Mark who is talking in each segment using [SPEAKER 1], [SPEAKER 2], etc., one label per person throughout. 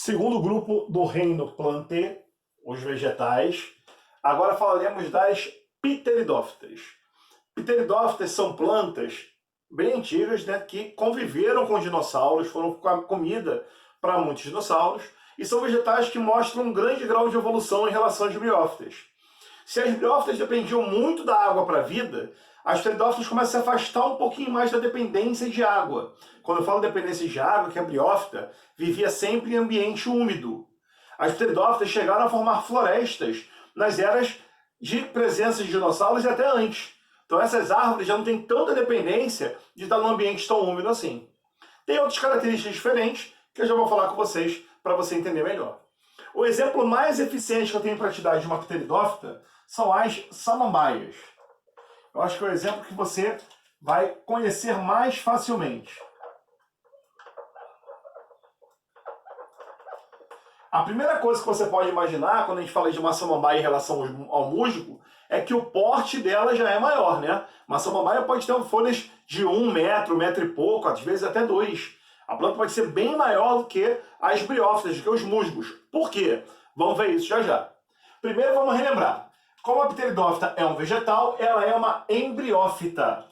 [SPEAKER 1] Segundo grupo do reino Plantae, os vegetais. Agora falaremos das pteridófitas. Pteridófitas são plantas bem antigas, né, que conviveram com dinossauros, foram comida para muitos dinossauros, e são vegetais que mostram um grande grau de evolução em relação às briófitas. Se as briófitas dependiam muito da água para a vida, as pteridófitas começam a se afastar um pouquinho mais da dependência de água. Quando eu falo dependência de água, que a briófita vivia sempre em ambiente úmido. As pteridófitas chegaram a formar florestas nas eras de presença de dinossauros e até antes. Então essas árvores já não têm tanta dependência de estar num ambiente tão úmido assim. Tem outras características diferentes que eu já vou falar com vocês para você entender melhor. O exemplo mais eficiente que eu tenho para te dar de uma pteridófita são as samambaias. Eu acho que é o exemplo que você vai conhecer mais facilmente. A primeira coisa que você pode imaginar quando a gente fala de uma samambaia em relação ao musgo é que o porte dela já é maior, né? Uma samambaia pode ter folhas de 1 metro, 1 metro e pouco, às vezes até 2. A planta pode ser bem maior do que as briófitas, do que os musgos. Por quê? Vamos ver isso já já. Primeiro vamos relembrar. Como a pteridófita é um vegetal, ela é uma embriófita.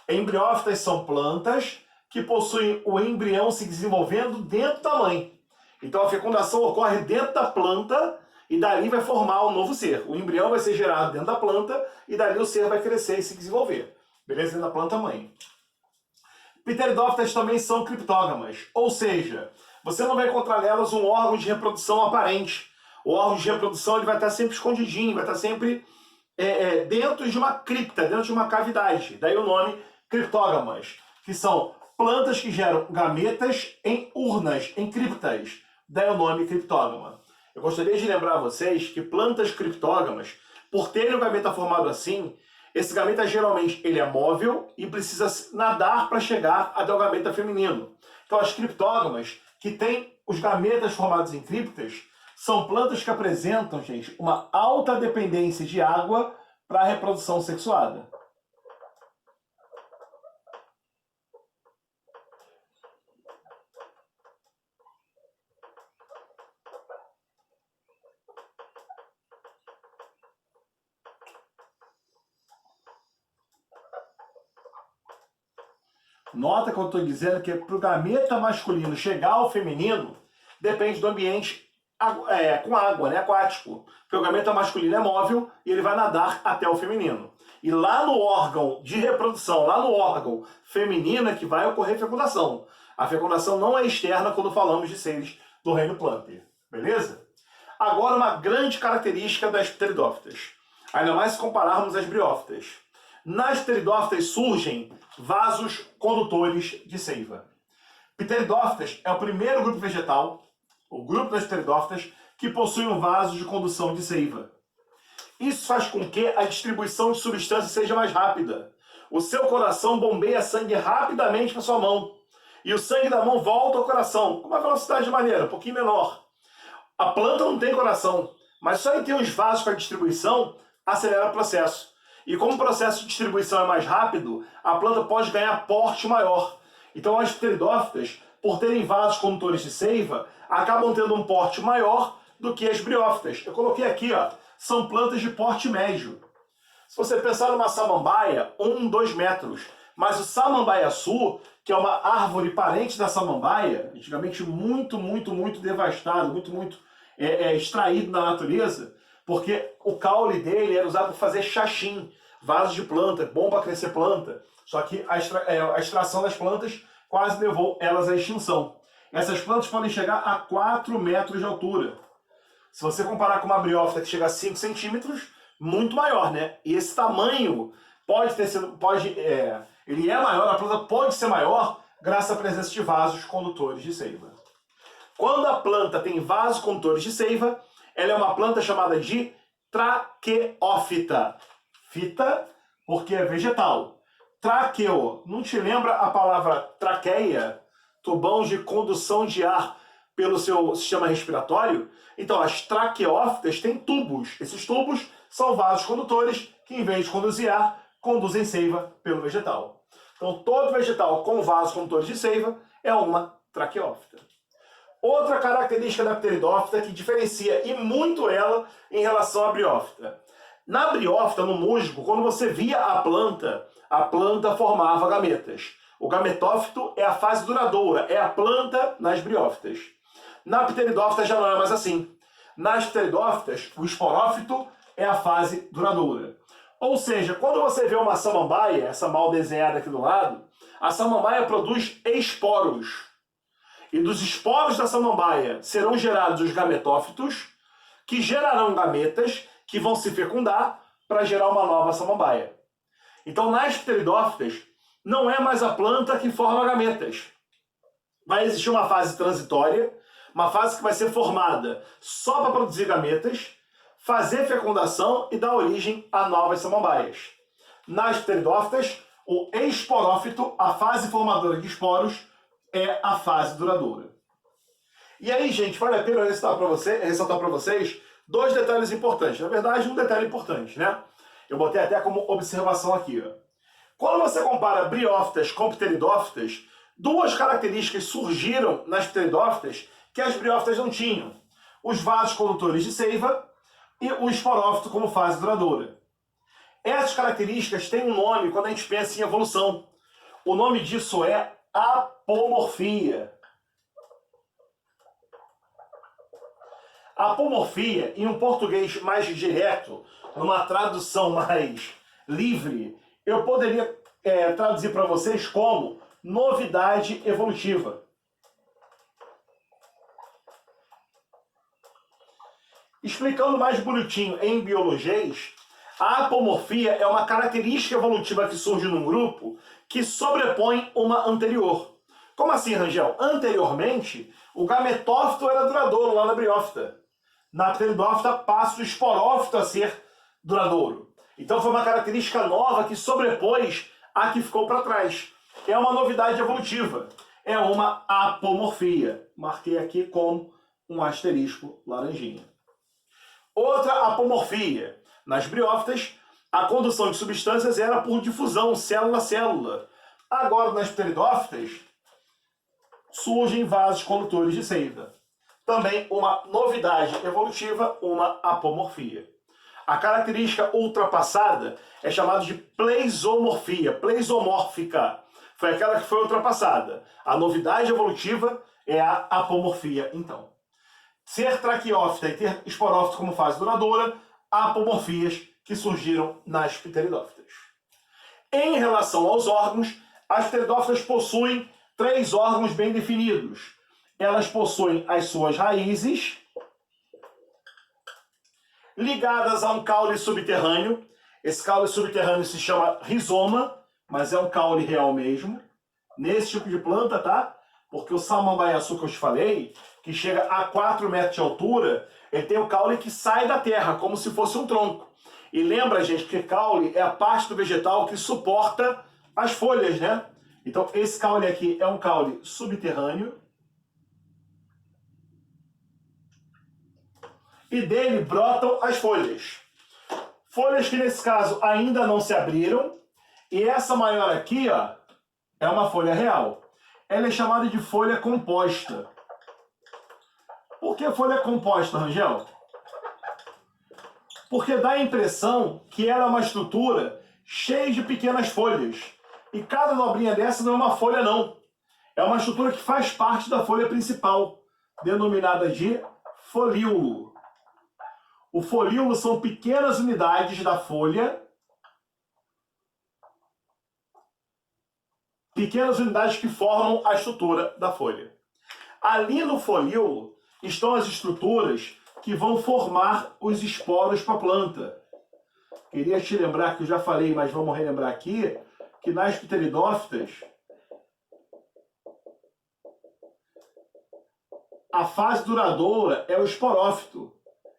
[SPEAKER 1] Embriófitas são plantas que possuem o embrião se desenvolvendo dentro da mãe. Então a fecundação ocorre dentro da planta e dali vai formar um novo ser. O embrião vai ser gerado dentro da planta e dali o ser vai crescer e se desenvolver. Beleza? Dentro da planta mãe. Pteridófitas também são criptógamas, ou seja, você não vai encontrar nelas um órgão de reprodução aparente. O órgão de reprodução ele vai estar sempre escondidinho, vai estar sempre dentro de uma cripta, dentro de uma cavidade. Daí o nome criptógamas, que são plantas que geram gametas em urnas, em criptas. Daí o nome criptógama. Eu gostaria de lembrar a vocês que plantas criptógamas, por terem o gameta formado assim, esse gameta geralmente ele é móvel e precisa nadar para chegar até o gameta feminino. Então as criptógamas, que têm os gametas formados em criptas, são plantas que apresentam, gente, uma alta dependência de água para a reprodução sexuada. Nota que eu estou dizendo que para o gameta masculino chegar ao feminino, depende do ambiente com água, né, aquático. Porque o gameta masculino é móvel e ele vai nadar até o feminino. E lá no órgão de reprodução, lá no órgão feminino é que vai ocorrer fecundação. A fecundação não é externa quando falamos de seres do reino Plantae. Beleza? Agora uma grande característica das pteridófitas. Ainda mais se compararmos às briófitas. Nas pteridófitas surgem vasos condutores de seiva. Pteridófitas é o primeiro grupo vegetal, o grupo das pteridófitas, que possui um vaso de condução de seiva. Isso faz com que a distribuição de substância seja mais rápida. O seu coração bombeia sangue rapidamente para sua mão. E o sangue da mão volta ao coração, com uma velocidade de maneira um pouquinho menor. A planta não tem coração, mas só em ter os vasos para distribuição acelera o processo. E como o processo de distribuição é mais rápido, a planta pode ganhar porte maior. Então as pteridófitas, por terem vasos condutores de seiva, acabam tendo um porte maior do que as briófitas. Eu coloquei aqui, ó, são plantas de porte médio. Se você pensar numa samambaia, 1, 2 metros. Mas o samambaiaçu, que é uma árvore parente da samambaia, antigamente muito devastado, muito extraído da natureza, porque o caule dele era usado para fazer xaxim, vasos de planta, bom para crescer planta. Só que a extração das plantas quase levou elas à extinção. Essas plantas podem chegar a 4 metros de altura. Se você comparar com uma briófita que chega a 5 centímetros, muito maior, né? E esse tamanho pode ter sido, ele é maior, a planta pode ser maior graças à presença de vasos condutores de seiva. Quando a planta tem vasos condutores de seiva, ela é uma planta chamada de traqueófita. Fita, porque é vegetal. Traqueo, não te lembra a palavra traqueia? Tubão de condução de ar pelo seu sistema respiratório? Então, as traqueófitas têm tubos. Esses tubos são vasos condutores que, em vez de conduzir ar, conduzem seiva pelo vegetal. Então, todo vegetal com vasos condutores de seiva é uma traqueófita. Outra característica da pteridófita que diferencia e muito ela em relação à briófita. Na briófita, no musgo, quando você via a planta formava gametas. O gametófito é a fase duradoura, é a planta nas briófitas. Na pteridófita já não é mais assim. Nas pteridófitas, o esporófito é a fase duradoura. Ou seja, quando você vê uma samambaia, essa mal desenhada aqui do lado, a samambaia produz esporos. E dos esporos da samambaia serão gerados os gametófitos, que gerarão gametas que vão se fecundar para gerar uma nova samambaia. Então, nas pteridófitas, não é mais a planta que forma gametas. Vai existir uma fase transitória, uma fase que vai ser formada só para produzir gametas, fazer fecundação e dar origem a novas samambaias. Nas pteridófitas, o esporófito, a fase formadora de esporos, é a fase duradoura. E aí, gente, vale a pena ressaltar para vocês dois detalhes importantes. Na verdade, um detalhe importante, né? Eu botei até como observação aqui, ó. Quando você compara briófitas com pteridófitas, duas características surgiram nas pteridófitas que as briófitas não tinham. Os vasos condutores de seiva e o esporófito como fase duradoura. Essas características têm um nome quando a gente pensa em evolução. O nome disso é apomorfia. A apomorfia, em um português mais direto, numa tradução mais livre, eu poderia traduzir para vocês como novidade evolutiva. Explicando mais bonitinho em biologês, a apomorfia é uma característica evolutiva que surge num grupo que sobrepõe uma anterior. Como assim, Rangel? Anteriormente, o gametófito era duradouro lá na briófita. Na pteridófita passa o esporófito a ser duradouro. Então foi uma característica nova que sobrepôs a que ficou para trás. É uma novidade evolutiva. É uma apomorfia. Marquei aqui com um asterisco laranjinha. Outra apomorfia. Nas briófitas, a condução de substâncias era por difusão, célula a célula. Agora, nas pteridófitas, surgem vasos condutores de seiva. Também uma novidade evolutiva, uma apomorfia. A característica ultrapassada é chamada de pleisomorfia, pleisomórfica. Foi aquela que foi ultrapassada. A novidade evolutiva é a apomorfia, então. Ser traqueófita e ter esporófito como fase duradoura, apomorfias que surgiram nas pteridófitas. Em relação aos órgãos, as pteridófitas possuem 3 órgãos bem definidos. Elas possuem as suas raízes, ligadas a um caule subterrâneo. Esse caule subterrâneo se chama rizoma, mas é um caule real mesmo. Nesse tipo de planta, tá? Porque o samambaiaçu que eu te falei, que chega a 4 metros de altura, ele tem o caule que sai da terra, como se fosse um tronco. E lembra, gente, que caule é a parte do vegetal que suporta as folhas, né? Então, esse caule aqui é um caule subterrâneo. E dele brotam as folhas. Folhas que, nesse caso, ainda não se abriram. E essa maior aqui, ó, é uma folha real. Ela é chamada de folha composta. Por que folha composta, Rangel? Porque dá a impressão que ela é uma estrutura cheia de pequenas folhas. E cada dobrinha dessa não é uma folha, não. É uma estrutura que faz parte da folha principal, denominada de folíolo. O folíolo são pequenas unidades da folha, pequenas unidades que formam a estrutura da folha. Ali no folíolo estão as estruturas que vão formar os esporos para a planta. Queria te lembrar que eu já falei, mas vamos relembrar aqui, que nas pteridófitas, a fase duradoura é o esporófito.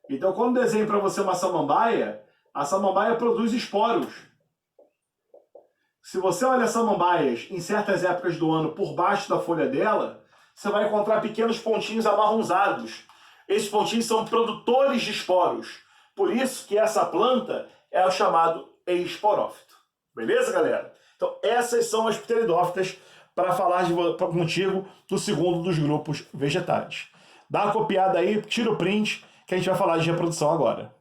[SPEAKER 1] Então, quando desenho para você uma samambaia, a samambaia produz esporos. Se você olha samambaias em certas épocas do ano por baixo da folha dela, você vai encontrar pequenos pontinhos amarronzados. Esses pontinhos são produtores de esporos. Por isso que essa planta é o chamado esporófito. Beleza, galera? Então, essas são as pteridófitas para falar contigo do segundo dos grupos vegetais. Dá uma copiada aí, tira o print, que a gente vai falar de reprodução agora.